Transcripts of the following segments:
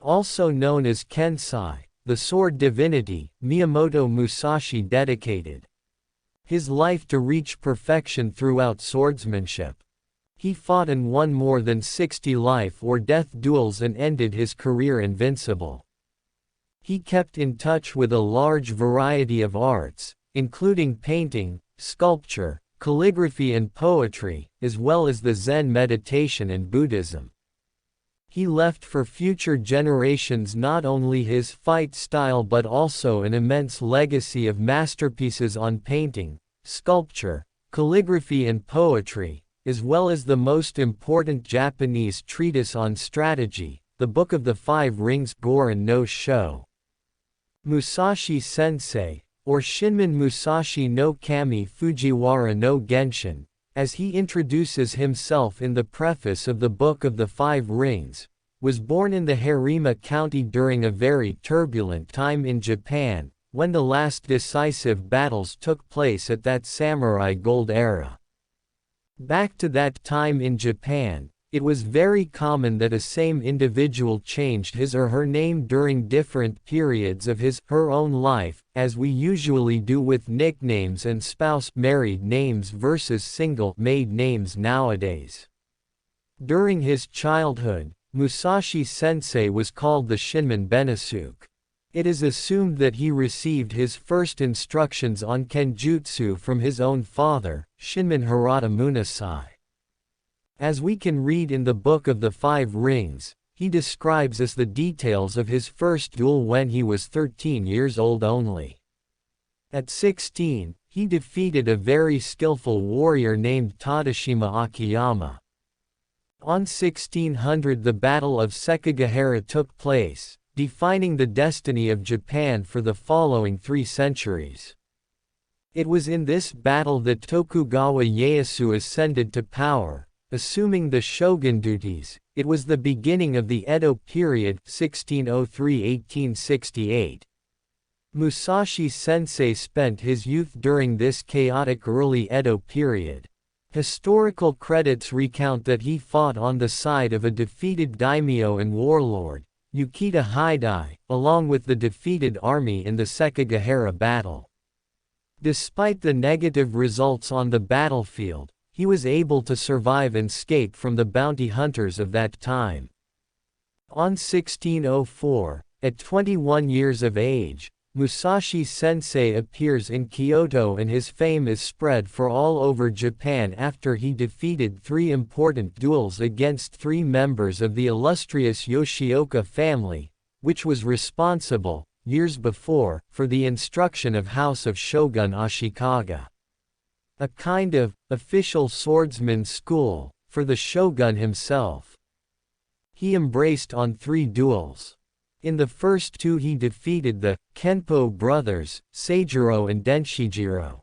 also known as Kensai, the sword divinity, Miyamoto Musashi dedicated his life to reach perfection throughout swordsmanship. He fought and won more than 60 life-or-death duels and ended his career invincible. He kept in touch with a large variety of arts, including painting, sculpture, calligraphy and poetry, as well as the Zen meditation and Buddhism. He left for future generations not only his fight style but also an immense legacy of masterpieces on painting, sculpture, calligraphy and poetry, as well as the most important Japanese treatise on strategy, the Book of the Five Rings Goran no Sho. Musashi Sensei, or Shinmin Musashi no Kami Fujiwara no Genshin, as he introduces himself in the preface of the Book of the Five Rings, was born in the Harima County during a very turbulent time in Japan, when the last decisive battles took place at that samurai gold era. Back to that time in Japan, it was very common that a same individual changed his or her name during different periods of her own life, as we usually do with nicknames and spouse married names versus single maid names nowadays. During his childhood, Musashi Sensei was called the Shinmin Benasuke. It is assumed that he received his first instructions on Kenjutsu from his own father, Shinmin Hirata Munasai. As we can read in the Book of the Five Rings, he describes as the details of his first duel when he was 13 years old only. At 16, he defeated a very skillful warrior named Tadashima Akiyama. On 1600 the Battle of Sekigahara took place, defining the destiny of Japan for the following 3 centuries. It was in this battle that Tokugawa Ieyasu ascended to power, assuming the shogun duties. It was the beginning of the Edo period 1603–1868. Musashi Sensei spent his youth during this chaotic early Edo period. Historical credits recount that he fought on the side of a defeated daimyo and warlord, Yukita Hidai, along with the defeated army in the Sekigahara battle. Despite the negative results on the battlefield, he was able to survive and escape from the bounty hunters of that time. On 1604, at 21 years of age, Musashi Sensei appears in Kyoto and his fame is spread for all over Japan after he defeated 3 important duels against 3 members of the illustrious Yoshioka family, which was responsible, years before, for the instruction of House of Shogun Ashikaga. A kind of official swordsman's school for the shogun himself. He embraced on 3 duels. In the first 2 he defeated the Kenpo brothers, Seijiro and Denshijiro.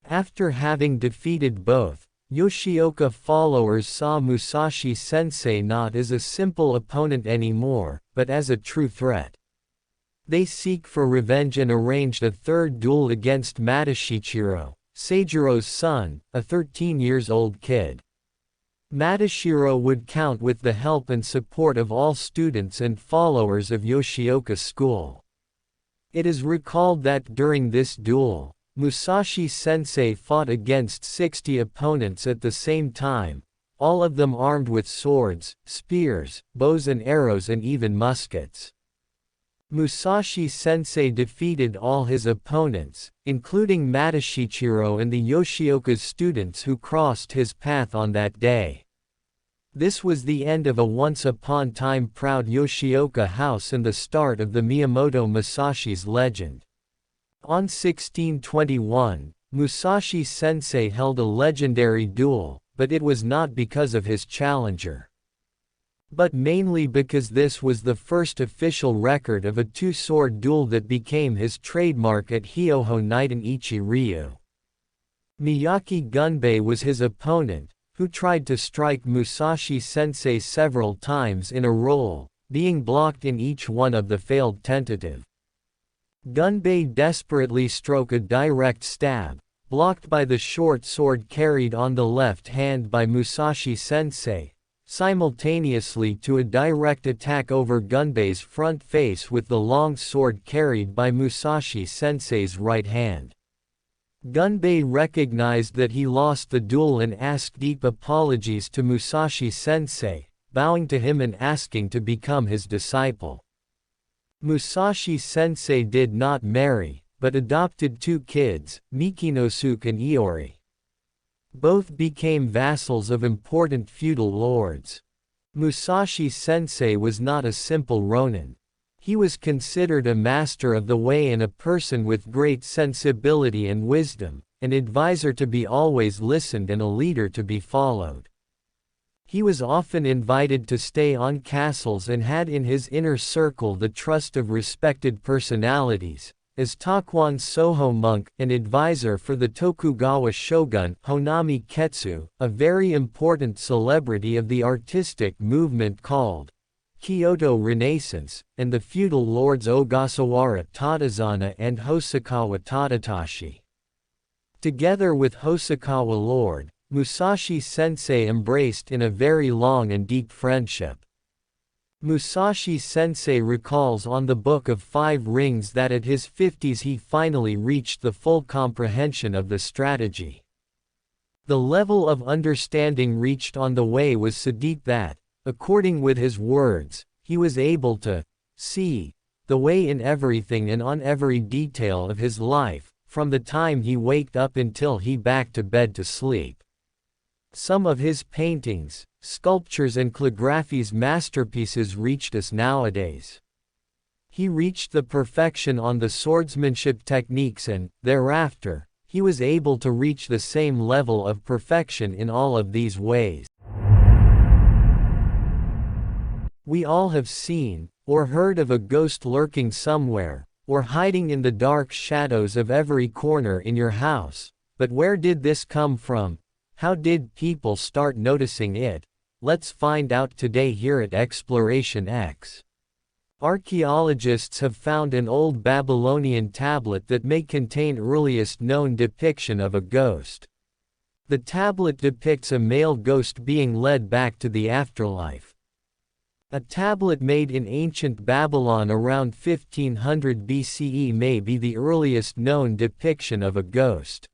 After having defeated both, Yoshioka followers saw Musashi Sensei not as a simple opponent anymore, but as a true threat. They seek for revenge and arranged a 3rd duel against Madashichiro, Seijiro's son, a 13-years-old kid. Madashiro would count with the help and support of all students and followers of Yoshioka's school. It is recalled that during this duel, Musashi Sensei fought against 60 opponents at the same time, all of them armed with swords, spears, bows and arrows and even muskets. Musashi Sensei defeated all his opponents, including Madashichiro and the Yoshioka's students who crossed his path on that day. This was the end of a once-upon-time proud Yoshioka house and the start of the Miyamoto Musashi's legend. On 1621, Musashi Sensei held a legendary duel, but it was not because of his challenger, but mainly because this was the first official record of a 2-sword duel that became his trademark at Hyoho Nidan-ichi Ryu. Miyake Gunbei was his opponent, who tried to strike Musashi Sensei several times in a roll, being blocked in each one of the failed tentative. Gunbei desperately struck a direct stab, blocked by the short sword carried on the left hand by Musashi Sensei, simultaneously to a direct attack over Gunbei's front face with the long sword carried by Musashi Sensei's right hand. Gunbei recognized that he lost the duel and asked deep apologies to Musashi Sensei, bowing to him and asking to become his disciple. Musashi Sensei did not marry, but adopted 2 kids, Mikinosuke and Iori. Both became vassals of important feudal lords. Musashi Sensei was not a simple ronin. He was considered a master of the way and a person with great sensibility and wisdom, an advisor to be always listened and a leader to be followed. He was often invited to stay on castles and had in his inner circle the trust of respected personalities, as Takuan Soho monk, an advisor for the Tokugawa shogun Honami Ketsu, a very important celebrity of the artistic movement called Kyoto Renaissance, and the feudal lords Ogasawara Tadazana and Hosokawa Tadatashi. Together with Hosokawa Lord, Musashi Sensei embraced in a very long and deep friendship. Musashi Sensei recalls on the Book of 5 Rings that at his 50s he finally reached the full comprehension of the strategy. The level of understanding reached on the way was so deep that, according with his words, he was able to see the way in everything and on every detail of his life, from the time he waked up until he back to bed to sleep. Some of his paintings, sculptures and calligraphy's masterpieces reached us nowadays. He reached the perfection on the swordsmanship techniques and, thereafter, he was able to reach the same level of perfection in all of these ways. We all have seen, or heard of a ghost lurking somewhere, or hiding in the dark shadows of every corner in your house, but where did this come from? How did people start noticing it? Let's find out today here at Exploration X. Archaeologists have found an old Babylonian tablet that may contain earliest known depiction of a ghost. The tablet depicts a male ghost being led back to the afterlife. A tablet made in ancient Babylon around 1500 BCE may be the earliest known depiction of a ghost.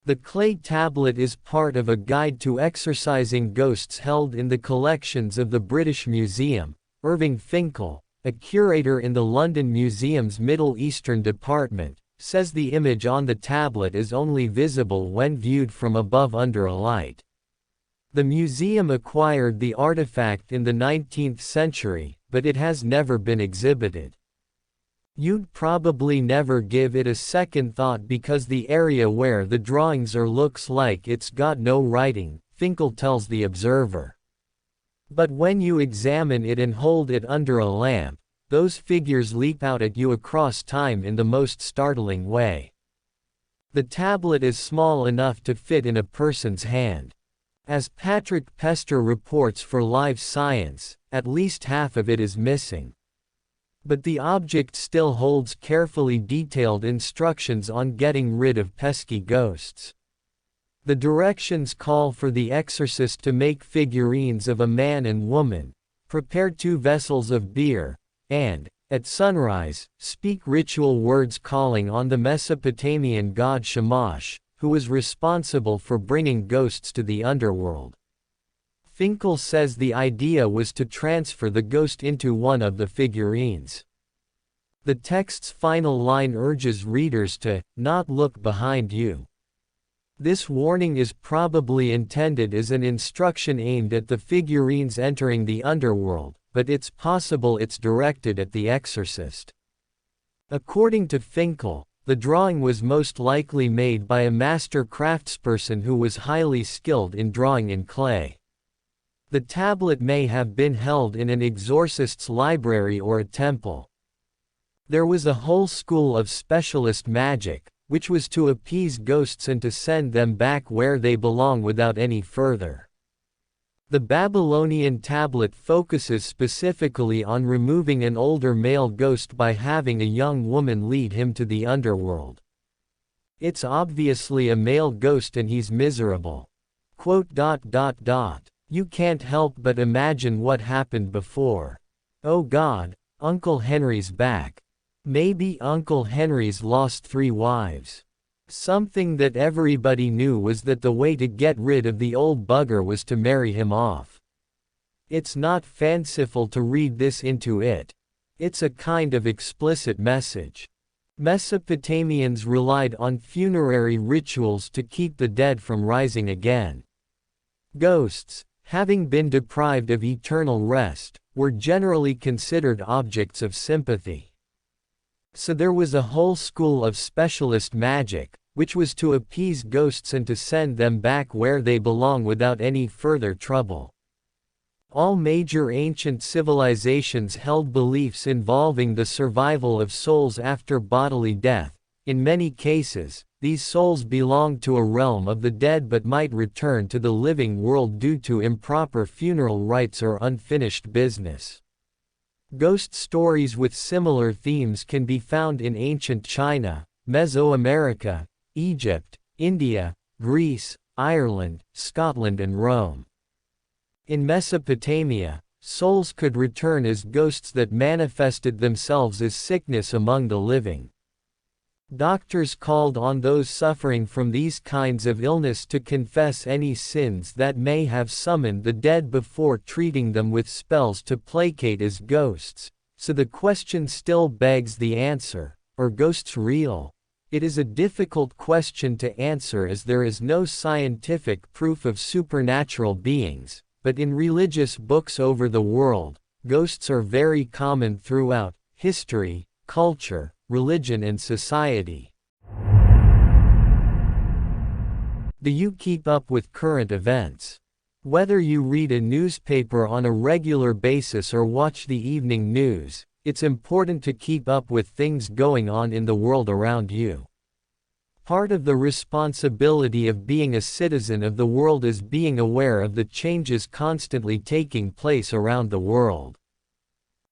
The clay tablet is part of a guide to exorcising ghosts held in the collections of the British Museum. Irving Finkel, a curator in the London Museum's Middle Eastern department, says the image on the tablet is only visible when viewed from above under a light. The museum acquired the artifact in the 19th century, but it has never been exhibited. You'd probably never give it a second thought because the area where the drawings are looks like it's got no writing, Finkel tells the Observer. But when you examine it and hold it under a lamp, those figures leap out at you across time in the most startling way. The tablet is small enough to fit in a person's hand. As Patrick Pester reports for Live Science, at least half of it is missing. But the object still holds carefully detailed instructions on getting rid of pesky ghosts. The directions call for the exorcist to make figurines of a man and woman, prepare 2 vessels of beer, and, at sunrise, speak ritual words calling on the Mesopotamian god Shamash, who was responsible for bringing ghosts to the underworld. Finkel says the idea was to transfer the ghost into one of the figurines. The text's final line urges readers to not look behind you. This warning is probably intended as an instruction aimed at the figurines entering the underworld, but it's possible it's directed at the exorcist. According to Finkel, the drawing was most likely made by a master craftsperson who was highly skilled in drawing in clay. The tablet may have been held in an exorcist's library or a temple. There was a whole school of specialist magic, which was to appease ghosts and to send them back where they belong without any further. The Babylonian tablet focuses specifically on removing an older male ghost by having a young woman lead him to the underworld. It's obviously a male ghost and he's miserable. ... You can't help but imagine what happened before. Oh God, Uncle Henry's back. Maybe Uncle Henry's lost 3 wives. Something that everybody knew was that the way to get rid of the old bugger was to marry him off. It's not fanciful to read this into it. It's a kind of explicit message. Mesopotamians relied on funerary rituals to keep the dead from rising again. Ghosts, having been deprived of eternal rest, were generally considered objects of sympathy. So there was a whole school of specialist magic, which was to appease ghosts and to send them back where they belong without any further trouble. All major ancient civilizations held beliefs involving the survival of souls after bodily death. In many cases, these souls belonged to a realm of the dead but might return to the living world due to improper funeral rites or unfinished business. Ghost stories with similar themes can be found in ancient China, Mesoamerica, Egypt, India, Greece, Ireland, Scotland and Rome. In Mesopotamia, souls could return as ghosts that manifested themselves as sickness among the living. Doctors called on those suffering from these kinds of illness to confess any sins that may have summoned the dead before treating them with spells to placate as ghosts. So the question still begs the answer, are ghosts real? It is a difficult question to answer as there is no scientific proof of supernatural beings, but in religious books over the world, ghosts are very common throughout history, culture, religion and society. Do you keep up with current events? Whether you read a newspaper on a regular basis or watch the evening news, it's important to keep up with things going on in the world around you. Part of the responsibility of being a citizen of the world is being aware of the changes constantly taking place around the world.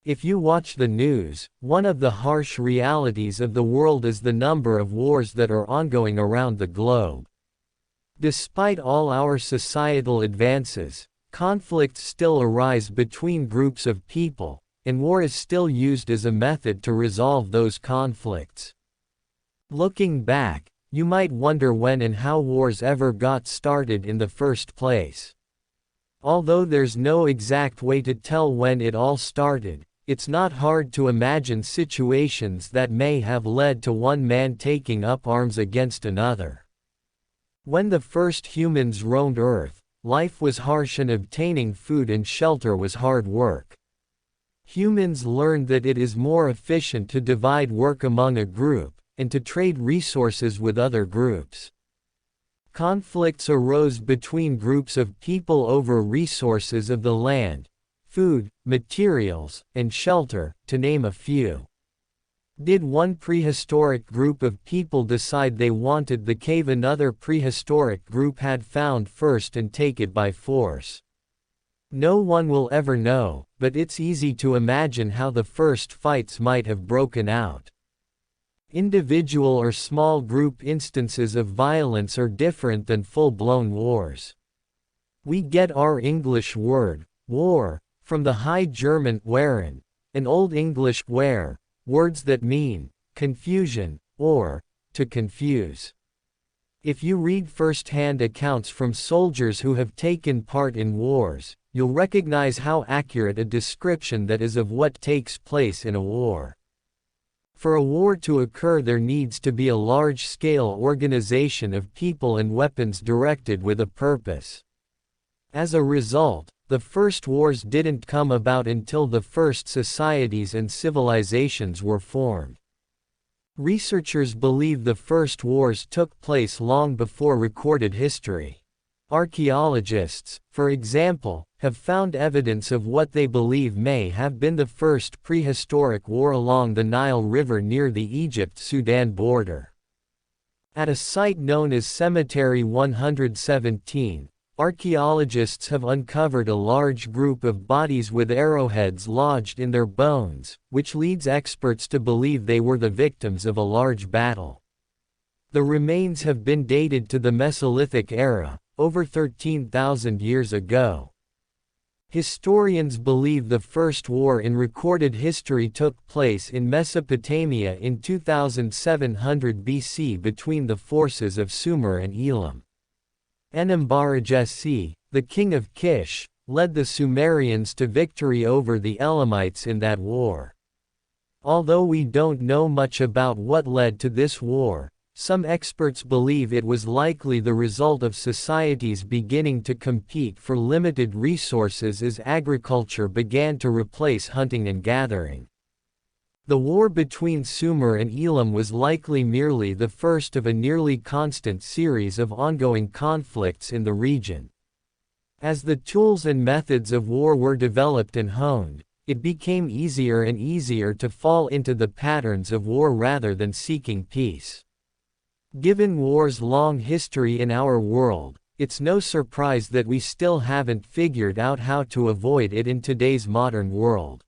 If you watch the news, one of the harsh realities of the world is the number of wars that are ongoing around the globe. Despite all our societal advances, conflicts still arise between groups of people, and war is still used as a method to resolve those conflicts. Looking back, you might wonder when and how wars ever got started in the first place. Although there's no exact way to tell when it all started, it's not hard to imagine situations that may have led to one man taking up arms against another. When the first humans roamed Earth, life was harsh and obtaining food and shelter was hard work. Humans learned that it is more efficient to divide work among a group, and to trade resources with other groups. Conflicts arose between groups of people over resources of the land, food, materials, and shelter, to name a few. Did one prehistoric group of people decide they wanted the cave another prehistoric group had found first and take it by force? No one will ever know, but it's easy to imagine how the first fights might have broken out. Individual or small group instances of violence are different than full-blown wars. We get our English word, war, from the High German wehren, and Old English were, words that mean confusion, or to confuse. If you read first-hand accounts from soldiers who have taken part in wars, you'll recognize how accurate a description that is of what takes place in a war. For a war to occur, there needs to be a large-scale organization of people and weapons directed with a purpose. As a result, the first wars didn't come about until the first societies and civilizations were formed. Researchers believe the first wars took place long before recorded history. Archaeologists, for example, have found evidence of what they believe may have been the first prehistoric war along the Nile River near the Egypt-Sudan border. At a site known as Cemetery 117, archaeologists have uncovered a large group of bodies with arrowheads lodged in their bones, which leads experts to believe they were the victims of a large battle. The remains have been dated to the Mesolithic era, over 13,000 years ago. Historians believe the first war in recorded history took place in Mesopotamia in 2700 BC between the forces of Sumer and Elam. Enlil-Barajesi, the king of Kish, led the Sumerians to victory over the Elamites in that war. Although we don't know much about what led to this war, some experts believe it was likely the result of societies beginning to compete for limited resources as agriculture began to replace hunting and gathering. The war between Sumer and Elam was likely merely the first of a nearly constant series of ongoing conflicts in the region. As the tools and methods of war were developed and honed, it became easier and easier to fall into the patterns of war rather than seeking peace. Given war's long history in our world, it's no surprise that we still haven't figured out how to avoid it in today's modern world.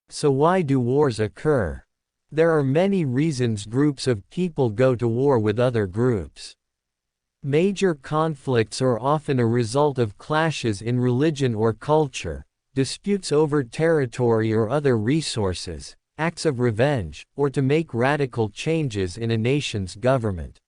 So why do wars occur? There are many reasons groups of people go to war with other groups. Major conflicts are often a result of clashes in religion or culture, disputes over territory or other resources, acts of revenge, or to make radical changes in a nation's government.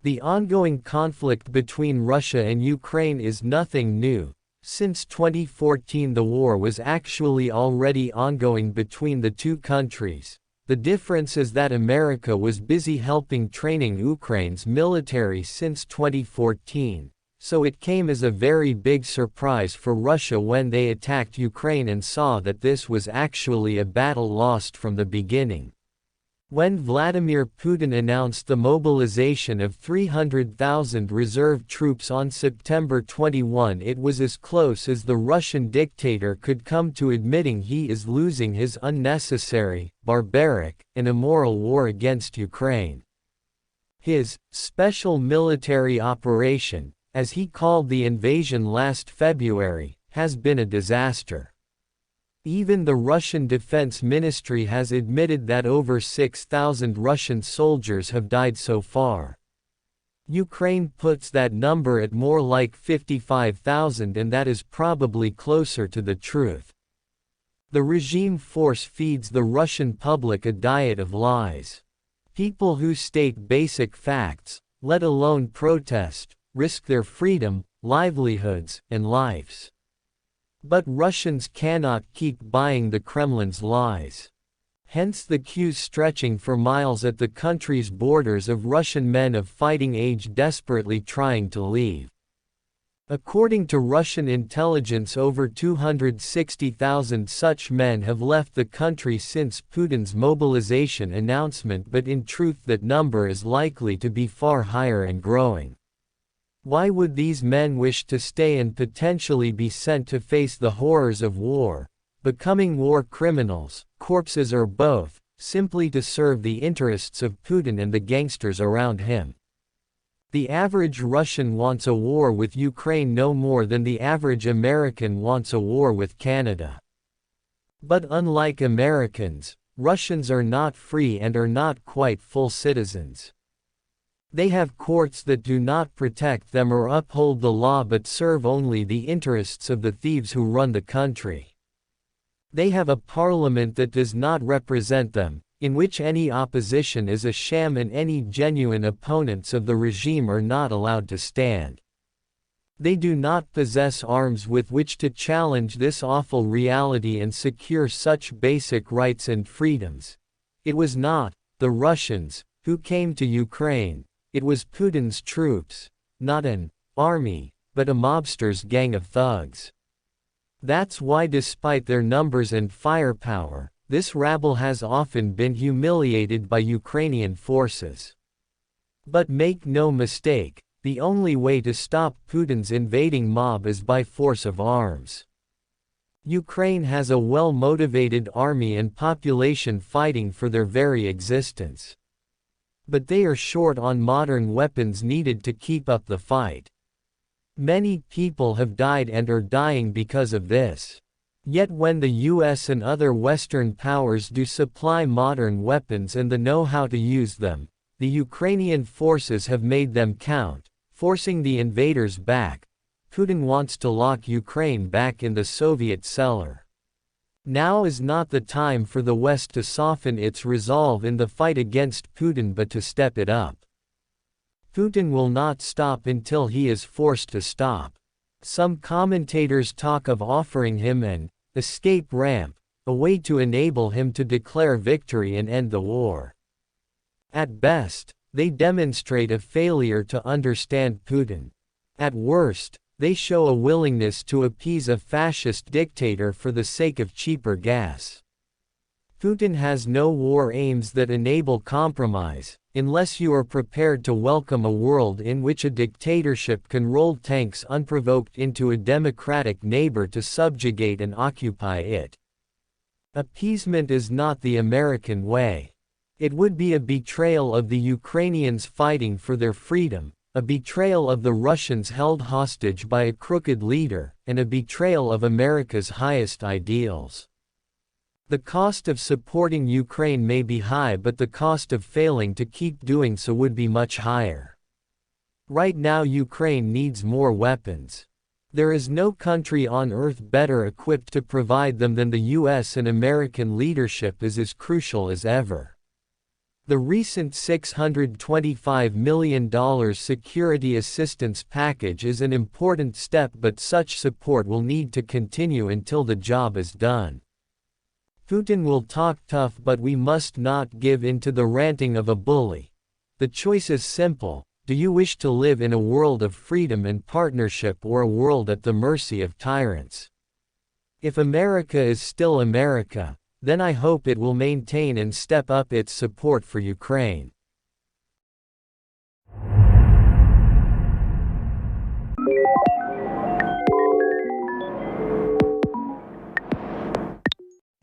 The ongoing conflict between Russia and Ukraine is nothing new. Since 2014 the war was actually already ongoing between the two countries. The difference is that America was busy helping training Ukraine's military since 2014. So it came as a very big surprise for Russia when they attacked Ukraine and saw that this was actually a battle lost from the beginning. When Vladimir Putin announced the mobilization of 300,000 reserve troops on September 21, it was as close as the Russian dictator could come to admitting he is losing his unnecessary, barbaric, and immoral war against Ukraine. His special military operation, as he called the invasion last February, has been a disaster. Even the Russian Defense Ministry has admitted that over 6,000 Russian soldiers have died so far. Ukraine puts that number at more like 55,000, and that is probably closer to the truth. The regime force feeds the Russian public a diet of lies. People who state basic facts, let alone protest, risk their freedom, livelihoods, and lives. But Russians cannot keep buying the Kremlin's lies. Hence the queues stretching for miles at the country's borders of Russian men of fighting age desperately trying to leave. According to Russian intelligence, over 260,000 such men have left the country since Putin's mobilization announcement, but in truth that number is likely to be far higher and growing. Why would these men wish to stay and potentially be sent to face the horrors of war, becoming war criminals, corpses, or both, simply to serve the interests of Putin and the gangsters around him? The average Russian wants a war with Ukraine no more than the average American wants a war with Canada. But unlike Americans, Russians are not free and are not quite full citizens. They have courts that do not protect them or uphold the law but serve only the interests of the thieves who run the country. They have a parliament that does not represent them, in which any opposition is a sham and any genuine opponents of the regime are not allowed to stand. They do not possess arms with which to challenge this awful reality and secure such basic rights and freedoms. It was not the Russians who came to Ukraine. It was Putin's troops, not an army, but a mobster's gang of thugs. That's why despite their numbers and firepower, this rabble has often been humiliated by Ukrainian forces. But make no mistake, the only way to stop Putin's invading mob is by force of arms. Ukraine has a well-motivated army and population fighting for their very existence. But they are short on modern weapons needed to keep up the fight. Many people have died and are dying because of this. Yet when the US and other Western powers do supply modern weapons and the know-how to use them, the Ukrainian forces have made them count, forcing the invaders back. Putin wants to lock Ukraine back in the Soviet cellar. Now is not the time for the West to soften its resolve in the fight against Putin but to step it up. Putin will not stop until he is forced to stop. Some commentators talk of offering him an escape ramp, a way to enable him to declare victory and end the war. At best, they demonstrate a failure to understand Putin. At worst, they show a willingness to appease a fascist dictator for the sake of cheaper gas. Putin has no war aims that enable compromise, unless you are prepared to welcome a world in which a dictatorship can roll tanks unprovoked into a democratic neighbor to subjugate and occupy it. Appeasement is not the American way. It would be a betrayal of the Ukrainians fighting for their freedom, a betrayal of the Russians held hostage by a crooked leader, and a betrayal of America's highest ideals. The cost of supporting Ukraine may be high, but the cost of failing to keep doing so would be much higher. Right now Ukraine needs more weapons. There is no country on earth better equipped to provide them than the US, and American leadership is as crucial as ever. The recent $625 million security assistance package is an important step, but such support will need to continue until the job is done. Putin will talk tough, but we must not give in to the ranting of a bully. The choice is simple: do you wish to live in a world of freedom and partnership, or a world at the mercy of tyrants? If America is still America, then I hope it will maintain and step up its support for Ukraine.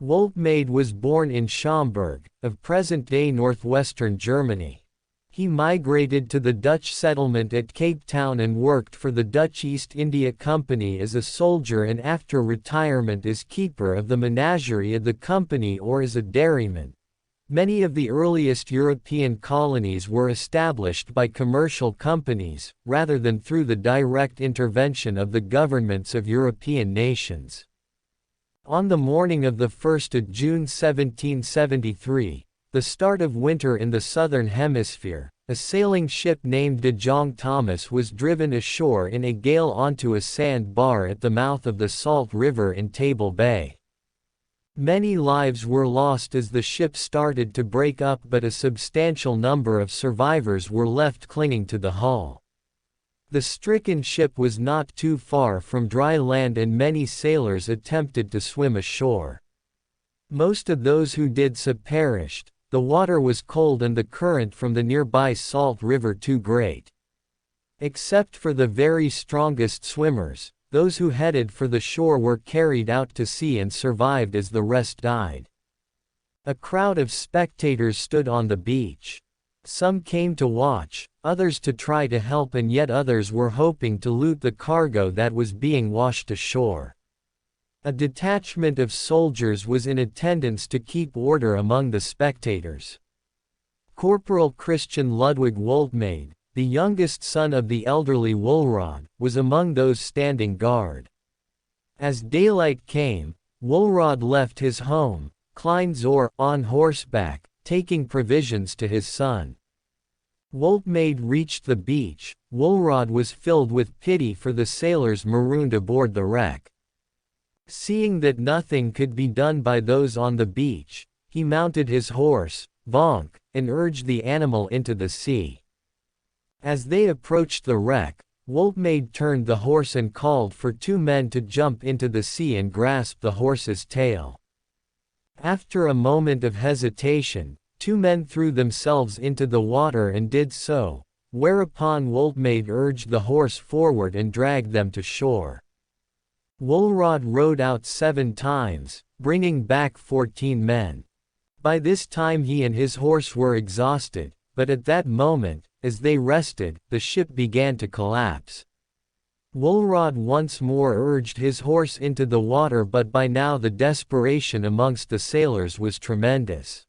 Wolfmade was born in Schaumburg, of present-day northwestern Germany. He migrated to the Dutch settlement at Cape Town and worked for the Dutch East India Company as a soldier, and after retirement as keeper of the menagerie of the company or as a dairyman. Many of the earliest European colonies were established by commercial companies, rather than through the direct intervention of the governments of European nations. On the morning of 1 June 1773, the start of winter in the southern hemisphere, a sailing ship named De Jong Thomas was driven ashore in a gale onto a sand bar at the mouth of the Salt River in Table Bay. Many lives were lost as the ship started to break up, but a substantial number of survivors were left clinging to the hull. The stricken ship was not too far from dry land, and many sailors attempted to swim ashore. Most of those who did so perished. The water was cold and the current from the nearby Salt River too great. Except for the very strongest swimmers, those who headed for the shore were carried out to sea and survived as the rest died. A crowd of spectators stood on the beach. Some came to watch, others to try to help, and yet others were hoping to loot the cargo that was being washed ashore. A detachment of soldiers was in attendance to keep order among the spectators. Corporal Christian Ludwig Wolfmade, the youngest son of the elderly Wolrod, was among those standing guard. As daylight came, Wolrod left his home, Kleinzor, on horseback, taking provisions to his son. Wolfmade reached the beach. Wolrod was filled with pity for the sailors marooned aboard the wreck. Seeing that nothing could be done by those on the beach, he mounted his horse, Vonk, and urged the animal into the sea. As they approached the wreck, Wolfmade turned the horse and called for two men to jump into the sea and grasp the horse's tail. After a moment of hesitation, two men threw themselves into the water and did so, whereupon Wolfmade urged the horse forward and dragged them to shore. Wolrod rowed out 7 times, bringing back 14 men. By this time he and his horse were exhausted, but at that moment, as they rested, the ship began to collapse. Wolrod once more urged his horse into the water, but by now the desperation amongst the sailors was tremendous.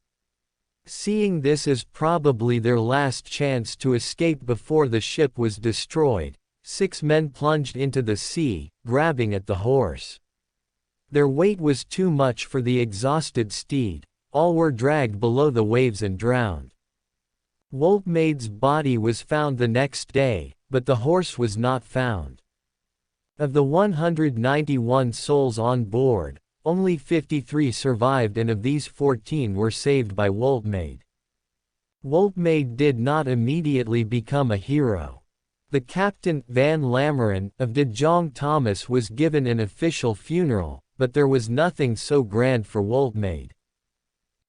Seeing this as probably their last chance to escape before the ship was destroyed, 6 men plunged into the sea, grabbing at the horse. Their weight was too much for the exhausted steed, all were dragged below the waves and drowned. Wolfmaid's body was found the next day, but the horse was not found. Of the 191 souls on board, only 53 survived, and of these 14 were saved by Wolfmaid. Wolfmaid did not immediately become a hero. The captain, Van Lammeren, of De Jong Thomas was given an official funeral, but there was nothing so grand for Wolfmaid.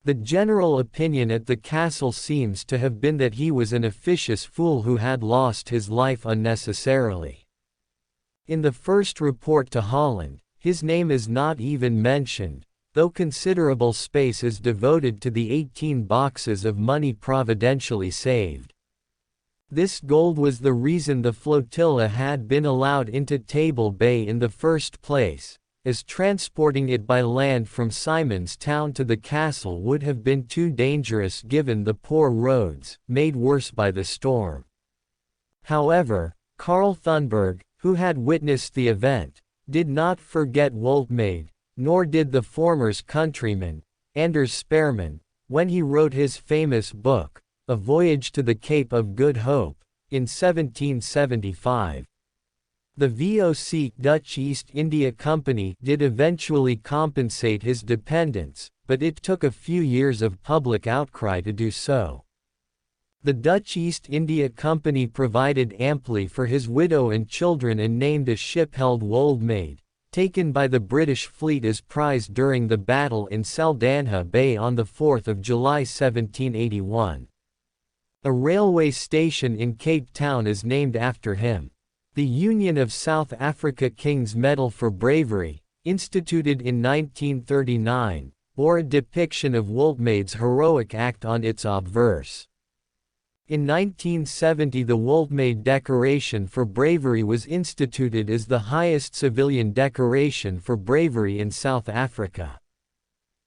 The general opinion at the castle seems to have been that he was an officious fool who had lost his life unnecessarily. In the first report to Holland, his name is not even mentioned, though considerable space is devoted to the 18 boxes of money providentially saved. This gold was the reason the flotilla had been allowed into Table Bay in the first place, as transporting it by land from Simon's Town to the castle would have been too dangerous given the poor roads, made worse by the storm. However, Karl Thunberg, who had witnessed the event, did not forget Wolfmaid, nor did the former's countryman, Anders Sperman, when he wrote his famous book, A Voyage to the Cape of Good Hope, in 1775. The VOC Dutch East India Company did eventually compensate his dependents, but it took a few years of public outcry to do so. The Dutch East India Company provided amply for his widow and children and named a ship held Wolfmaid, taken by the British fleet as prize during the battle in Saldanha Bay on 4 July 1781. A railway station in Cape Town is named after him. The Union of South Africa King's Medal for Bravery, instituted in 1939, bore a depiction of Wolfmaid's heroic act on its obverse. In 1970 the Wolfmaid Decoration for Bravery was instituted as the highest civilian decoration for bravery in South Africa.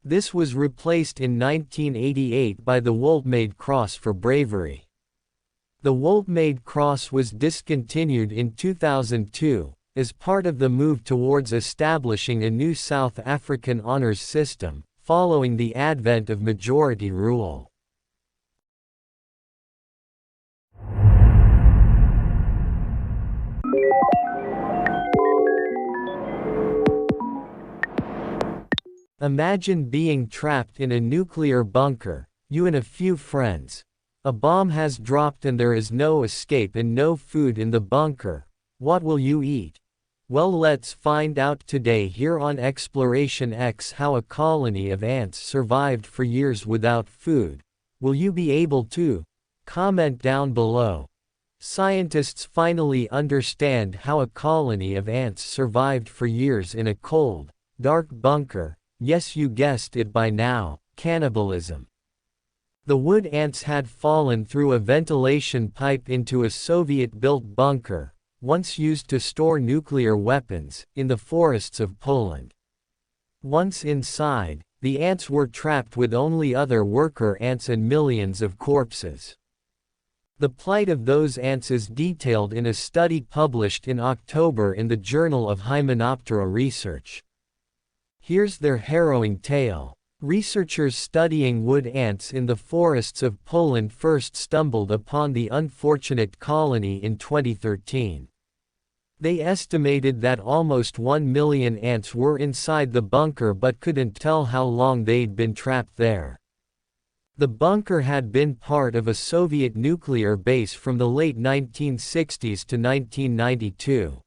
This was replaced in 1988 by the Wolfmaid Cross for Bravery. The Wolfmaid Cross was discontinued in 2002, as part of the move towards establishing a new South African honours system, following the advent of majority rule. Imagine being trapped in a nuclear bunker, you and a few friends. A bomb has dropped and there is no escape and no food in the bunker. What will you eat? Well, let's find out today here on Exploration X how a colony of ants survived for years without food. Will you be able to? Comment down below. Scientists finally understand how a colony of ants survived for years in a cold, dark bunker. Yes, you guessed it by now, cannibalism. The wood ants had fallen through a ventilation pipe into a Soviet-built bunker, once used to store nuclear weapons, in the forests of Poland. Once inside, the ants were trapped with only other worker ants and millions of corpses. The plight of those ants is detailed in a study published in October in the Journal of Hymenoptera Research. Here's their harrowing tale. Researchers studying wood ants in the forests of Poland first stumbled upon the unfortunate colony in 2013. They estimated that almost 1 million ants were inside the bunker but couldn't tell how long they'd been trapped there. The bunker had been part of a Soviet nuclear base from the late 1960s to 1992.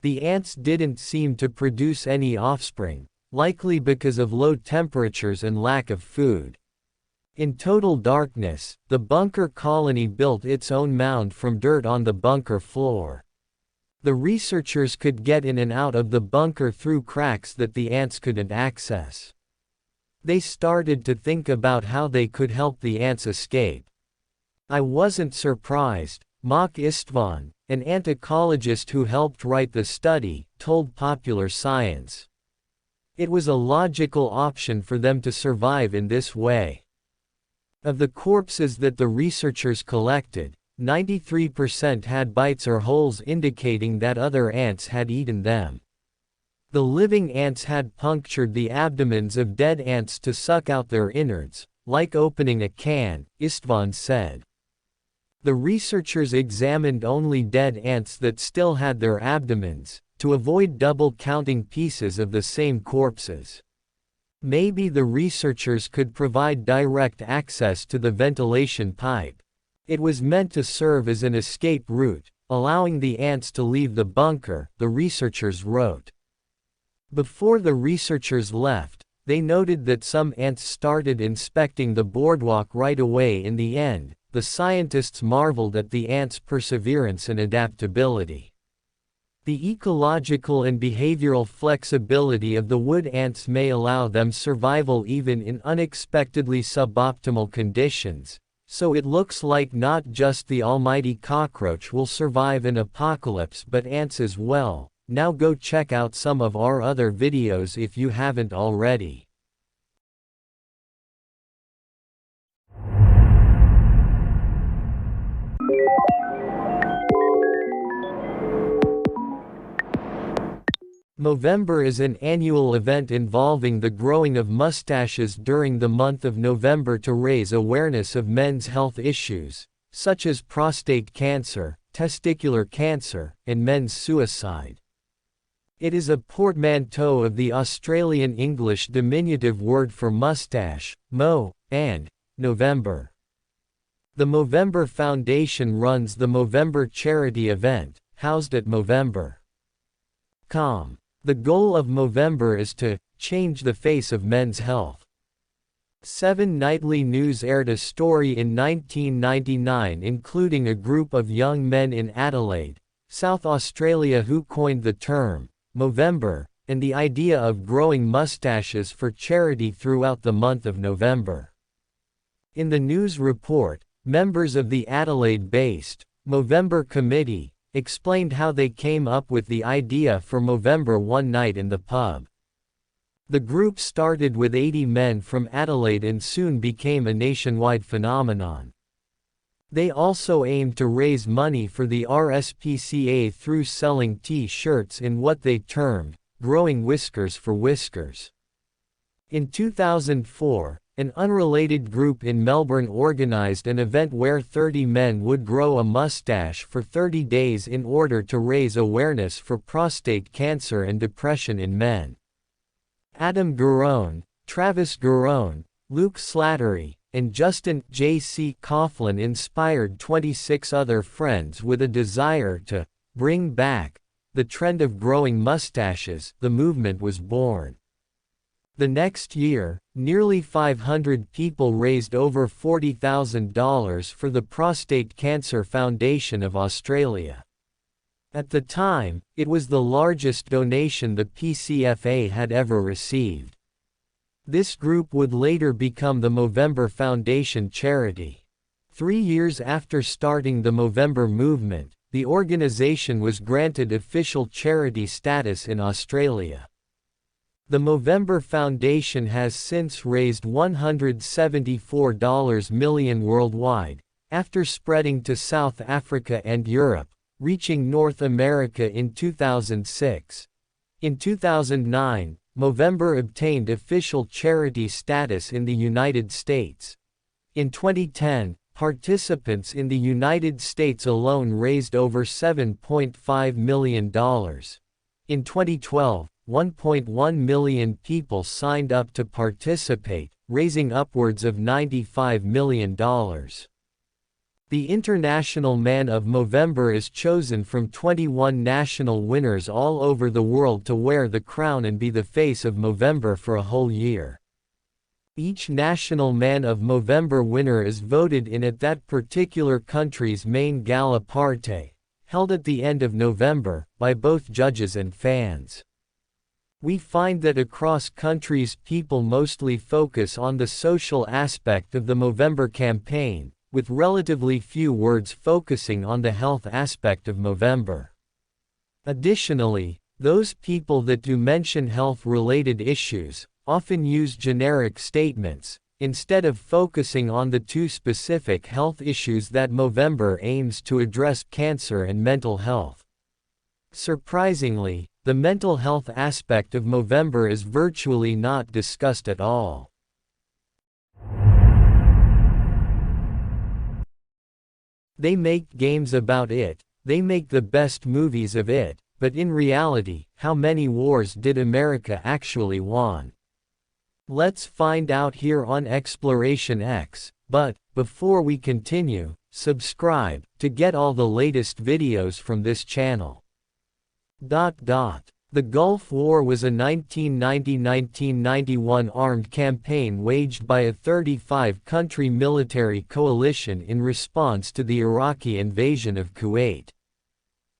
The ants didn't seem to produce any offspring, likely because of low temperatures and lack of food. In total darkness, the bunker colony built its own mound from dirt on the bunker floor. The researchers could get in and out of the bunker through cracks that the ants couldn't access. They started to think about how they could help the ants escape. I wasn't surprised, Mak Istvan, an ant ecologist who helped write the study, told Popular Science. It was a logical option for them to survive in this way. Of the corpses that the researchers collected, 93% had bites or holes indicating that other ants had eaten them. The living ants had punctured the abdomens of dead ants to suck out their innards, like opening a can, István said. The researchers examined only dead ants that still had their abdomens, to avoid double counting pieces of the same corpses. Maybe the researchers could provide direct access to the ventilation pipe. It was meant to serve as an escape route, allowing the ants to leave the bunker, the researchers wrote. Before the researchers left, they noted that some ants started inspecting the boardwalk right away. In the end, the scientists marveled at the ants' perseverance and adaptability. The ecological and behavioral flexibility of the wood ants may allow them survival even in unexpectedly suboptimal conditions, so it looks like not just the almighty cockroach will survive an apocalypse but ants as well. Now go check out some of our other videos if you haven't already. Movember is an annual event involving the growing of mustaches during the month of November to raise awareness of men's health issues, such as prostate cancer, testicular cancer, and men's suicide. It is a portmanteau of the Australian English diminutive word for mustache, mo, and November. The Movember Foundation runs the Movember charity event, housed at Movember.com. The goal of Movember is to change the face of men's health. 7 Nightly News aired a story in 1999 including a group of young men in Adelaide, South Australia who coined the term Movember, and the idea of growing mustaches for charity throughout the month of November. In the news report, members of the Adelaide-based Movember Committee explained how they came up with the idea for Movember one night in the pub. The group started with 80 men from Adelaide and soon became a nationwide phenomenon. They also aimed to raise money for the RSPCA through selling T-shirts in what they termed, growing whiskers for whiskers. In 2004, an unrelated group in Melbourne organised an event where 30 men would grow a mustache for 30 days in order to raise awareness for prostate cancer and depression in men. Adam Garrone, Travis Garrone, Luke Slattery, and Justin J.C. Coughlin inspired 26 other friends with a desire to bring back the trend of growing mustaches. The movement was born. The next year, nearly 500 people raised over $40,000 for the Prostate Cancer Foundation of Australia. At the time, it was the largest donation the PCFA had ever received. This group would later become the Movember Foundation charity. 3 years after starting the Movember movement, the organization was granted official charity status in Australia. The Movember Foundation has since raised $174 million worldwide, after spreading to South Africa and Europe, reaching North America in 2006. In 2009, Movember obtained official charity status in the United States. In 2010, participants in the United States alone raised over $7.5 million. In 2012, 1.1 million people signed up to participate, raising upwards of $95 million. The International Man of Movember is chosen from 21 national winners all over the world to wear the crown and be the face of Movember for a whole year. Each National Man of Movember winner is voted in at that particular country's main gala party, held at the end of November, by both judges and fans. We find that across countries people mostly focus on the social aspect of the Movember campaign, with relatively few words focusing on the health aspect of Movember. Additionally, those people that do mention health-related issues, often use generic statements, instead of focusing on the two specific health issues that Movember aims to address: cancer and mental health. Surprisingly, the mental health aspect of Movember is virtually not discussed at all. They make games about it, they make the best movies of it, but in reality, how many wars did America actually won? Let's find out here on Exploration X, but, before we continue, subscribe, to get all the latest videos from this channel. The Gulf War was a 1990–1991 armed campaign waged by a 35-country military coalition in response to the Iraqi invasion of Kuwait.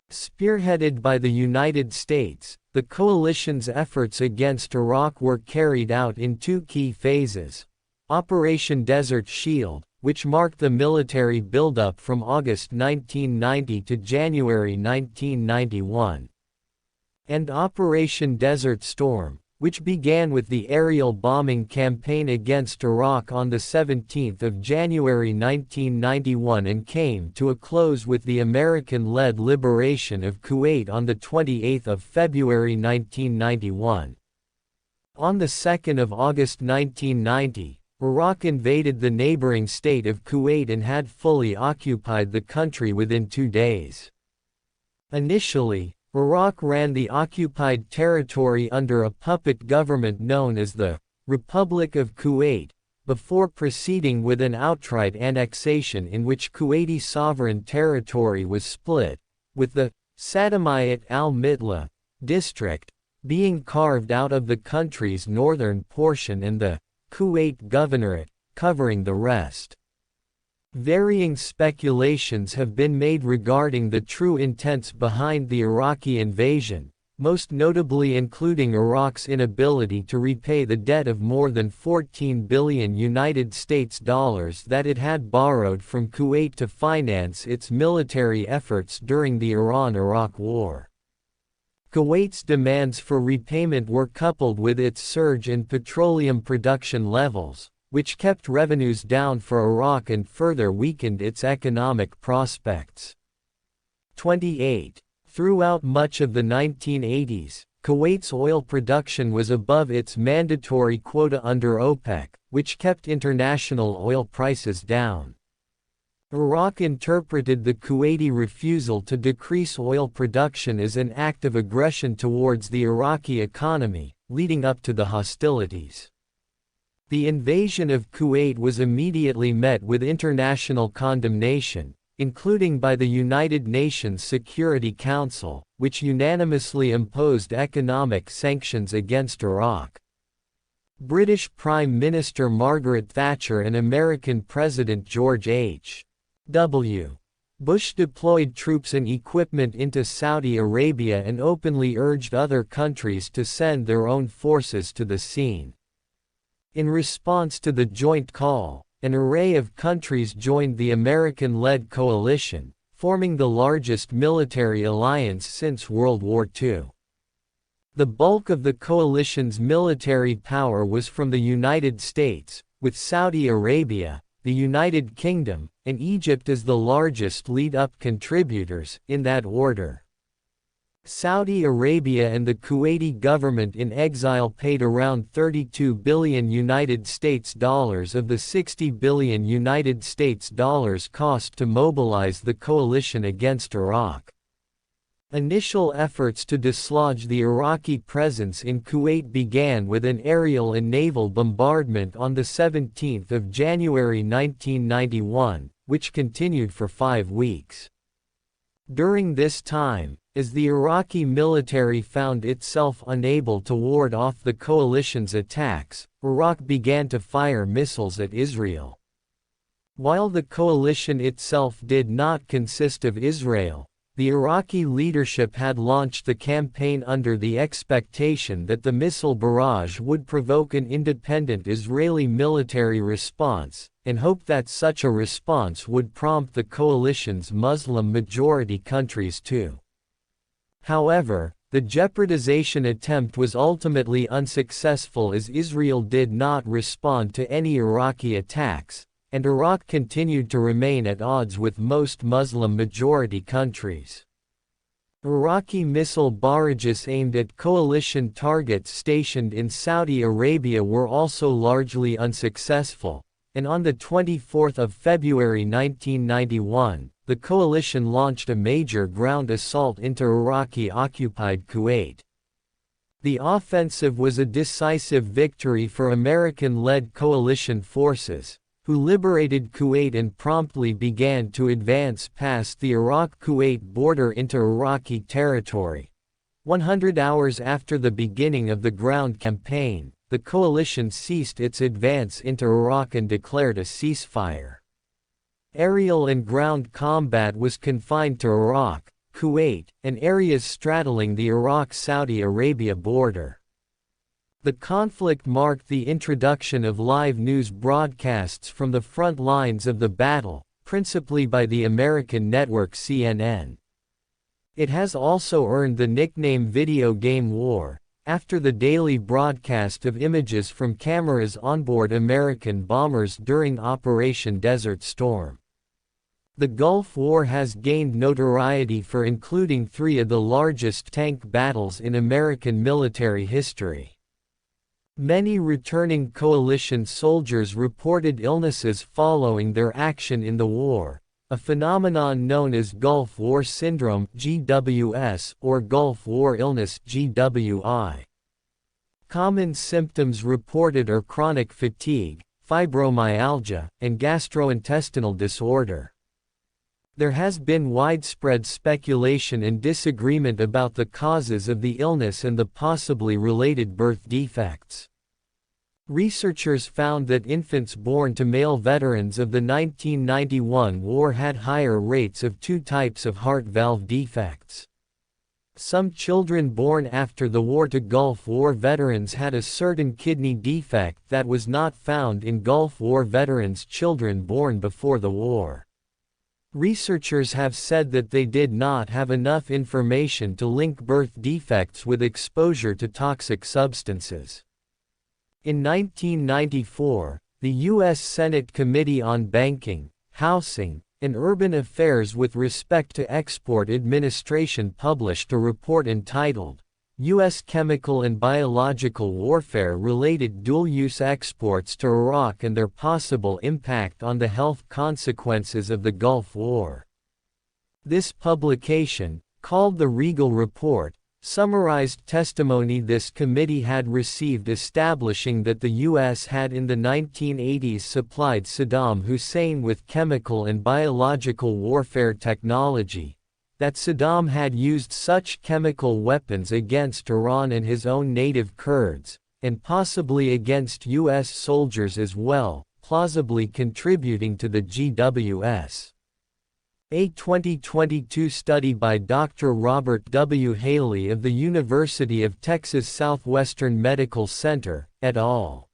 Spearheaded by the United States, the coalition's efforts against Iraq were carried out in two key phases: Operation Desert Shield, which marked the military buildup from August 1990 to January 1991, and Operation Desert Storm, which began with the aerial bombing campaign against Iraq on 17 January 1991 and came to a close with the American-led liberation of Kuwait on 28 February 1991. On 2 August 1990, Iraq invaded the neighboring state of Kuwait and had fully occupied the country within 2 days. Initially, Iraq ran the occupied territory under a puppet government known as the Republic of Kuwait, before proceeding with an outright annexation in which Kuwaiti sovereign territory was split, with the Saddamiyat al-Mitla district being carved out of the country's northern portion and the Kuwait Governorate covering the rest. Varying speculations have been made regarding the true intents behind the Iraqi invasion, most notably including Iraq's inability to repay the debt of more than $14 billion that it had borrowed from Kuwait to finance its military efforts during the Iran-Iraq War. Kuwait's demands for repayment were coupled with its surge in petroleum production levels, which kept revenues down for Iraq and further weakened its economic prospects. 28. Throughout much of the 1980s, Kuwait's oil production was above its mandatory quota under OPEC, which kept international oil prices down. Iraq interpreted the Kuwaiti refusal to decrease oil production as an act of aggression towards the Iraqi economy, leading up to the hostilities. The invasion of Kuwait was immediately met with international condemnation, including by the United Nations Security Council, which unanimously imposed economic sanctions against Iraq. British Prime Minister Margaret Thatcher and American President George H.W. Bush deployed troops and equipment into Saudi Arabia and openly urged other countries to send their own forces to the scene. In response to the joint call, an array of countries joined the American-led coalition, forming the largest military alliance since World War II. The bulk of the coalition's military power was from the United States, with Saudi Arabia, the United Kingdom, and Egypt as the largest lead-up contributors, in that order. Saudi Arabia and the Kuwaiti government in exile paid around $32 billion of the $60 billion cost to mobilize the coalition against Iraq. Initial efforts to dislodge the Iraqi presence in Kuwait began with an aerial and naval bombardment on 17 January 1991, which continued for 5 weeks. During this time, as the Iraqi military found itself unable to ward off the coalition's attacks, Iraq began to fire missiles at Israel. While the coalition itself did not consist of Israel, the Iraqi leadership had launched the campaign under the expectation that the missile barrage would provoke an independent Israeli military response, and hoped that such a response would prompt the coalition's Muslim-majority countries to. However, The jeopardization attempt was ultimately unsuccessful as Israel did not respond to any Iraqi attacks, and Iraq continued to remain at odds with most Muslim-majority countries. Iraqi missile barrages aimed at coalition targets stationed in Saudi Arabia were also largely unsuccessful, and on 24 February 1991, the coalition launched a major ground assault into Iraqi-occupied Kuwait. The offensive was a decisive victory for American-led coalition forces, who liberated Kuwait and promptly began to advance past the Iraq-Kuwait border into Iraqi territory. 100 hours after the beginning of the ground campaign, the coalition ceased its advance into Iraq and declared a ceasefire. Aerial and ground combat was confined to Iraq, Kuwait, and areas straddling the Iraq-Saudi Arabia border. The conflict marked the introduction of live news broadcasts from the front lines of the battle, principally by the American network CNN. It has also earned the nickname Video Game War, after the daily broadcast of images from cameras onboard American bombers during Operation Desert Storm. The Gulf War has gained notoriety for including 3 of the largest tank battles in American military history. Many returning coalition soldiers reported illnesses following their action in the war, a phenomenon known as Gulf War Syndrome (GWS) or Gulf War Illness (GWI). Common symptoms reported are chronic fatigue, fibromyalgia, and gastrointestinal disorder. There has been widespread speculation and disagreement about the causes of the illness and the possibly related birth defects. Researchers found that infants born to male veterans of the 1991 war had higher rates of 2 types of heart valve defects. Some children born after the war to Gulf War veterans had a certain kidney defect that was not found in Gulf War veterans' children born before the war. Researchers have said that they did not have enough information to link birth defects with exposure to toxic substances. In 1994, the U.S. Senate Committee on Banking, Housing, and Urban Affairs with respect to export administration published a report entitled, U.S. Chemical and Biological Warfare-Related Dual-Use Exports to Iraq and Their Possible Impact on the Health Consequences of the Gulf War. This publication, called the Regal Report, summarized testimony this committee had received establishing that the U.S. had in the 1980s supplied Saddam Hussein with chemical and biological warfare technology, that Saddam had used such chemical weapons against Iran and his own native Kurds, and possibly against U.S. soldiers as well, plausibly contributing to the GWS. A 2022 study by Dr. Robert W. Haley of the University of Texas Southwestern Medical Center, et al.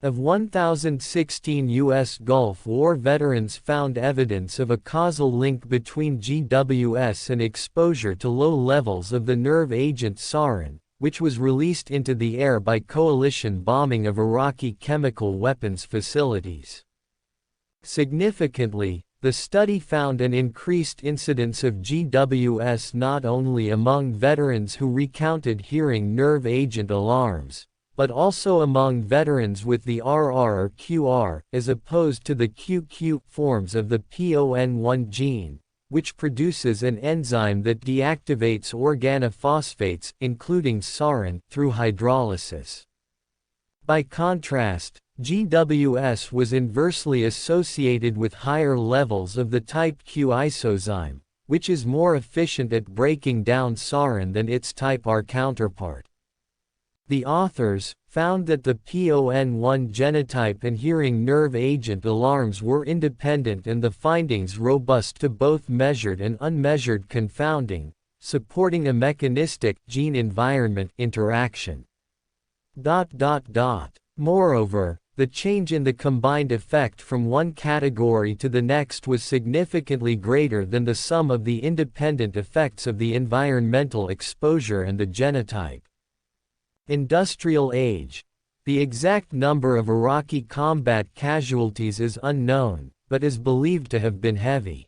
Of 1,016 U.S. Gulf War veterans found evidence of a causal link between GWS and exposure to low levels of the nerve agent sarin, which was released into the air by coalition bombing of Iraqi chemical weapons facilities. Significantly, the study found an increased incidence of GWS not only among veterans who recounted hearing nerve agent alarms, but also among veterans with the RR or QR, as opposed to the QQ forms of the PON1 gene, which produces an enzyme that deactivates organophosphates, including sarin, through hydrolysis. By contrast, GWS was inversely associated with higher levels of the type Q isozyme, which is more efficient at breaking down sarin than its type R counterpart. The authors found that the PON1 genotype and hearing nerve agent alarms were independent and the findings robust to both measured and unmeasured confounding, supporting a mechanistic gene-environment interaction. Moreover, the change in the combined effect from one category to the next was significantly greater than the sum of the independent effects of the environmental exposure and the genotype. Industrial age. The exact number of Iraqi combat casualties is unknown, but is believed to have been heavy.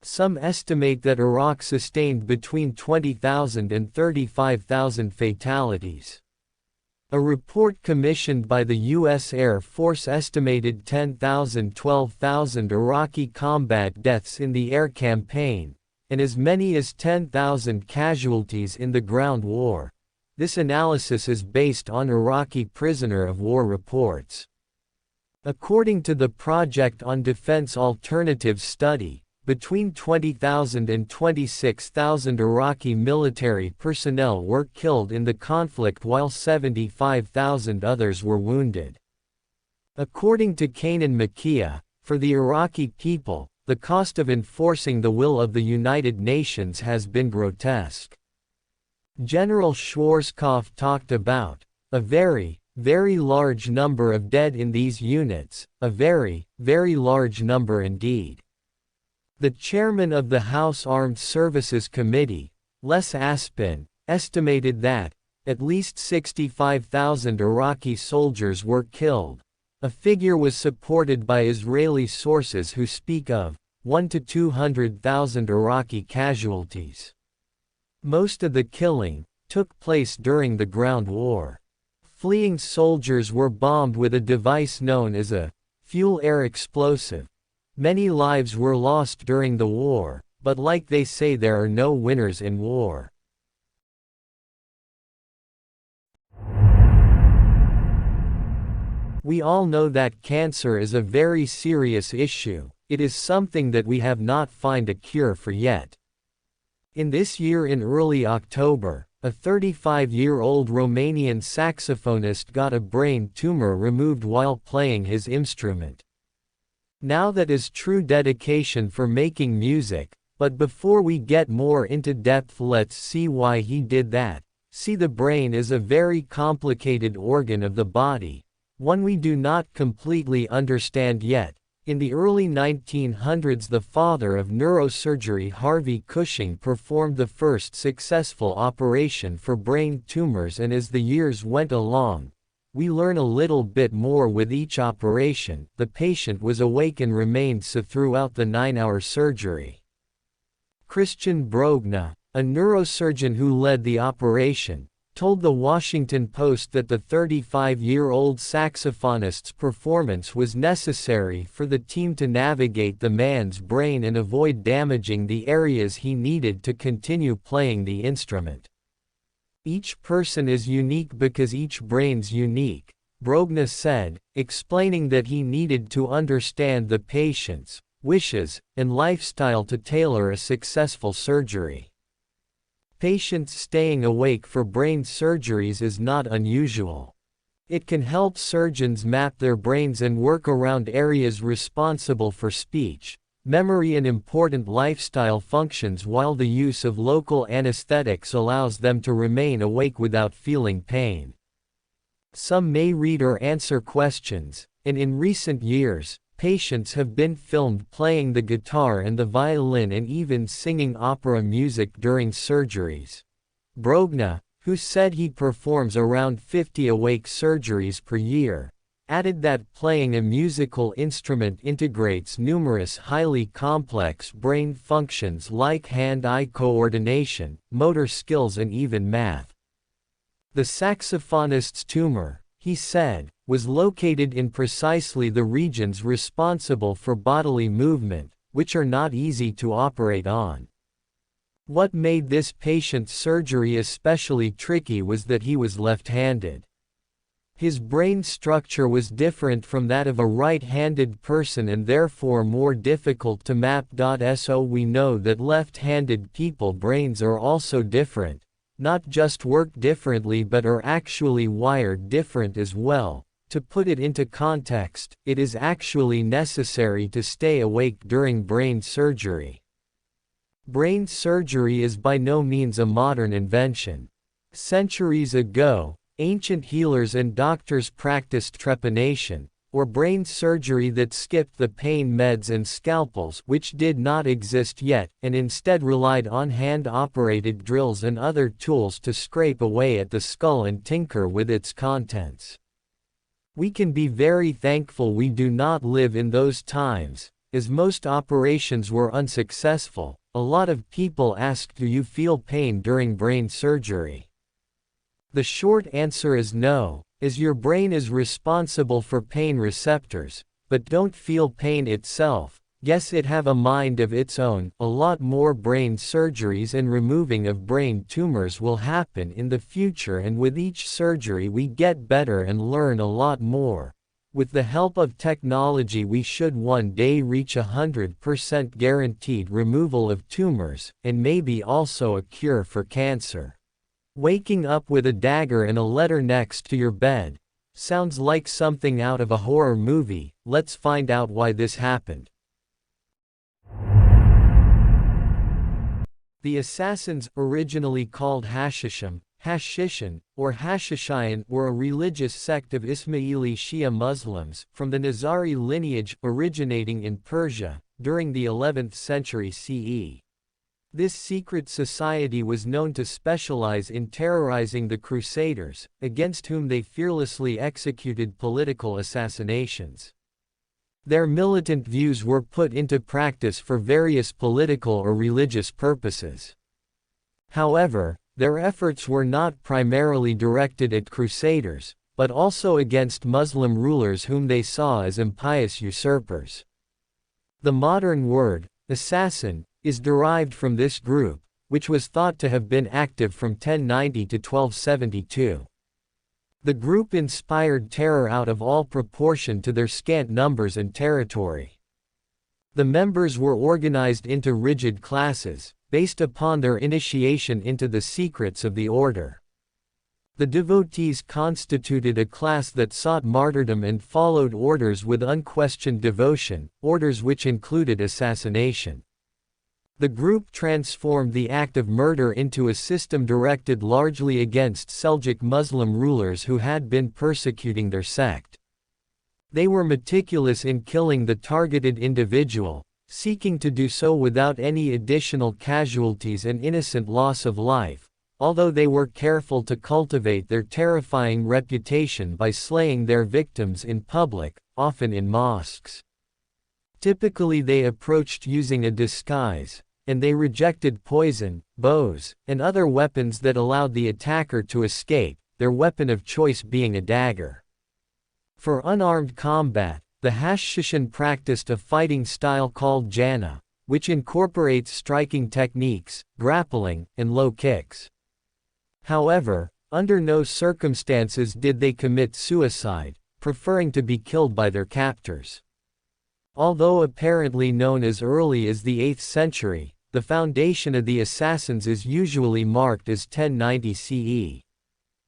Some estimate that Iraq sustained between 20,000 and 35,000 fatalities. A report commissioned by the U.S. Air Force estimated 10,000–12,000 Iraqi combat deaths in the air campaign, and as many as 10,000 casualties in the ground war. This analysis is based on Iraqi prisoner of war reports. According to the Project on Defense Alternatives study, between 20,000 and 26,000 Iraqi military personnel were killed in the conflict while 75,000 others were wounded. According to Kanan Makia, for the Iraqi people, the cost of enforcing the will of the United Nations has been grotesque. General Schwarzkopf talked about a very, very large number of dead in these units, a very, very large number indeed. The chairman of the House Armed Services Committee, Les Aspin, estimated that at least 65,000 Iraqi soldiers were killed. A figure was supported by Israeli sources who speak of 1 to 200,000 Iraqi casualties. Most of the killing took place during the ground war. Fleeing soldiers were bombed with a device known as a fuel-air explosive. Many lives were lost during the war, but like they say, there are no winners in war. We all know that cancer is a very serious issue. It is something that we have not found a cure for yet. In this year in early October, a 35-year-old Romanian saxophonist got a brain tumor removed while playing his instrument. Now that is true dedication for making music, but before we get more into depth, let's see why he did that. See, the brain is a very complicated organ of the body, one we do not completely understand yet. In the early 1900s, the father of neurosurgery Harvey Cushing performed the first successful operation for brain tumors, and as the years went along, we learn a little bit more with each operation. The patient was awake and remained so throughout the 9-hour surgery. Christian Brogna, a neurosurgeon who led the operation, told the Washington Post that the 35-year-old saxophonist's performance was necessary for the team to navigate the man's brain and avoid damaging the areas he needed to continue playing the instrument. Each person is unique because each brain's unique, Brogna said, explaining that he needed to understand the patient's wishes and lifestyle to tailor a successful surgery. Patients staying awake for brain surgeries is not unusual. It can help surgeons map their brains and work around areas responsible for speech, memory and important lifestyle functions, while the use of local anesthetics allows them to remain awake without feeling pain. Some may read or answer questions, and in recent years, patients have been filmed playing the guitar and the violin and even singing opera music during surgeries. Brogna, who said he performs around 50 awake surgeries per year, added that playing a musical instrument integrates numerous highly complex brain functions like hand-eye coordination, motor skills and even math. The saxophonist's tumor, he said, was located in precisely the regions responsible for bodily movement, which are not easy to operate on. What made this patient's surgery especially tricky was that he was left-handed. His brain structure was different from that of a right-handed person and therefore more difficult to map. So we know that left-handed people brains are also different, not just work differently but are actually wired different as well. To put it into context, it is actually necessary to stay awake during brain surgery. Brain surgery is by no means a modern invention. Centuries ago, Ancient healers and doctors practiced trepanation, or brain surgery that skipped the pain meds and scalpels which did not exist yet, and instead relied on hand-operated drills and other tools to scrape away at the skull and tinker with its contents. We can be very thankful we do not live in those times, as most operations were unsuccessful. A lot of people ask, do you feel pain during brain surgery? The short answer is no, as your brain is responsible for pain receptors, but don't feel pain itself. Yes, it have a mind of its own. A lot more brain surgeries and removing of brain tumors will happen in the future, and with each surgery we get better and learn a lot more. With the help of technology we should one day reach 100% guaranteed removal of tumors, and maybe also a cure for cancer. Waking up with a dagger and a letter next to your bed. Sounds like something out of a horror movie. Let's find out why this happened. The Assassins, originally called Hashishim, Hashishin, or Hashishian, were a religious sect of Ismaili Shia Muslims, from the Nizari lineage, originating in Persia, during the 11th century CE. This secret society was known to specialize in terrorizing the Crusaders, against whom they fearlessly executed political assassinations. Their militant views were put into practice for various political or religious purposes. However, their efforts were not primarily directed at Crusaders, but also against Muslim rulers whom they saw as impious usurpers. The modern word, assassin, is derived from this group, which was thought to have been active from 1090 to 1272. The group inspired terror out of all proportion to their scant numbers and territory. The members were organized into rigid classes, based upon their initiation into the secrets of the order. The devotees constituted a class that sought martyrdom and followed orders with unquestioned devotion, orders which included assassination. The group transformed the act of murder into a system directed largely against Seljuk Muslim rulers who had been persecuting their sect. They were meticulous in killing the targeted individual, seeking to do so without any additional casualties and innocent loss of life, although they were careful to cultivate their terrifying reputation by slaying their victims in public, often in mosques. Typically they approached using a disguise, and they rejected poison, bows, and other weapons that allowed the attacker to escape, their weapon of choice being a dagger. For unarmed combat, the Hashishin practiced a fighting style called Jana, which incorporates striking techniques, grappling, and low kicks. However, under no circumstances did they commit suicide, preferring to be killed by their captors. Although apparently known as early as the 8th century, the foundation of the Assassins is usually marked as 1090 CE.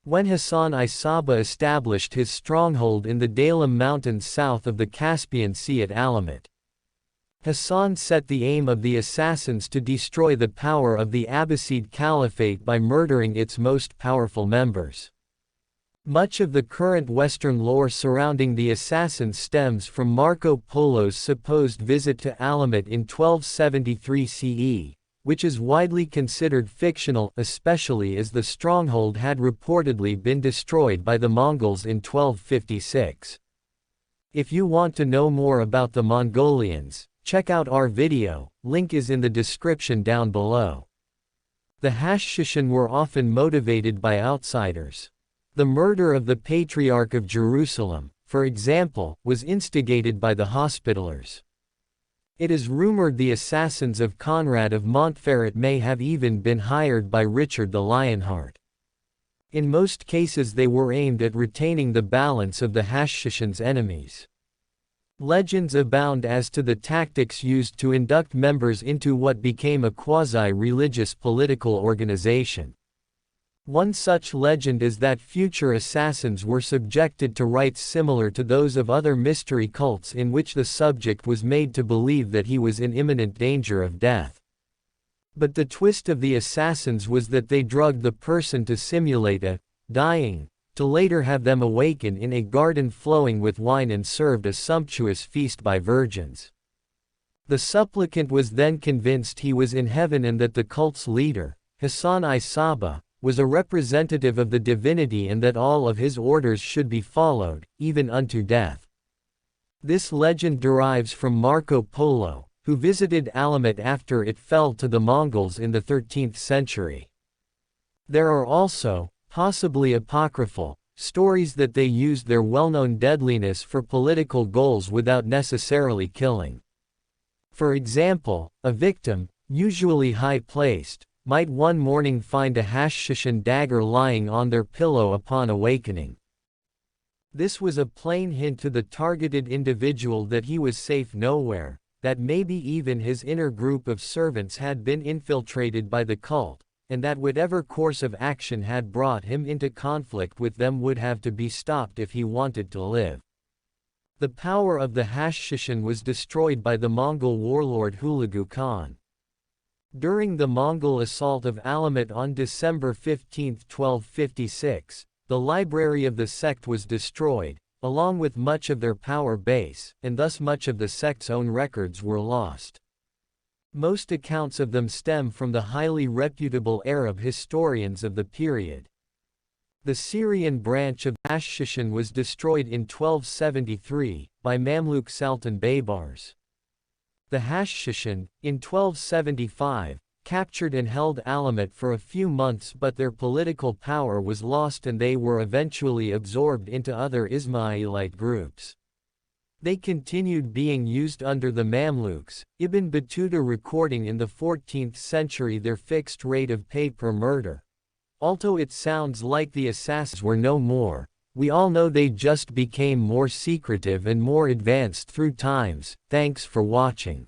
When Hassan I Sabbah established his stronghold in the Dalim Mountains south of the Caspian Sea at Alamut. Hassan set the aim of the Assassins to destroy the power of the Abbasid Caliphate by murdering its most powerful members. Much of the current Western lore surrounding the Assassins stems from Marco Polo's supposed visit to Alamut in 1273 CE, which is widely considered fictional, especially as the stronghold had reportedly been destroyed by the Mongols in 1256. If you want to know more about the Mongolians, check out our video, link is in the description down below. The Hashishin were often motivated by outsiders. The murder of the Patriarch of Jerusalem, for example, was instigated by the Hospitallers. It is rumored the assassins of Conrad of Montferrat may have even been hired by Richard the Lionheart. In most cases they were aimed at retaining the balance of the Hashishins' enemies. Legends abound as to the tactics used to induct members into what became a quasi-religious political organization. One such legend is that future assassins were subjected to rites similar to those of other mystery cults in which the subject was made to believe that he was in imminent danger of death. But the twist of the assassins was that they drugged the person to simulate a dying to later have them awaken in a garden flowing with wine and served a sumptuous feast by virgins. The supplicant was then convinced he was in heaven and that the cult's leader, Hassan I Saba, was a representative of the divinity and that all of his orders should be followed, even unto death. This legend derives from Marco Polo, who visited Alamut after it fell to the Mongols in the 13th century. There are also, possibly apocryphal, stories that they used their well-known deadliness for political goals without necessarily killing. For example, a victim, usually high-placed, might one morning find a Hashishin dagger lying on their pillow upon awakening. This was a plain hint to the targeted individual that he was safe nowhere, that maybe even his inner group of servants had been infiltrated by the cult, and that whatever course of action had brought him into conflict with them would have to be stopped if he wanted to live. The power of the Hashishin was destroyed by the Mongol warlord Hulagu Khan. During the Mongol assault of Alamut on December 15, 1256, the library of the sect was destroyed, along with much of their power base, and thus much of the sect's own records were lost. Most accounts of them stem from the highly reputable Arab historians of the period. The Syrian branch of Hashishin was destroyed in 1273, by Mamluk Sultan Baybars. The Hashishin, in 1275, captured and held Alamut for a few months, but their political power was lost and they were eventually absorbed into other Ismailite groups. They continued being used under the Mamluks, Ibn Battuta recording in the 14th century their fixed rate of pay per murder. Although it sounds like the assassins were no more, we all know they just became more secretive and more advanced through times. Thanks for watching.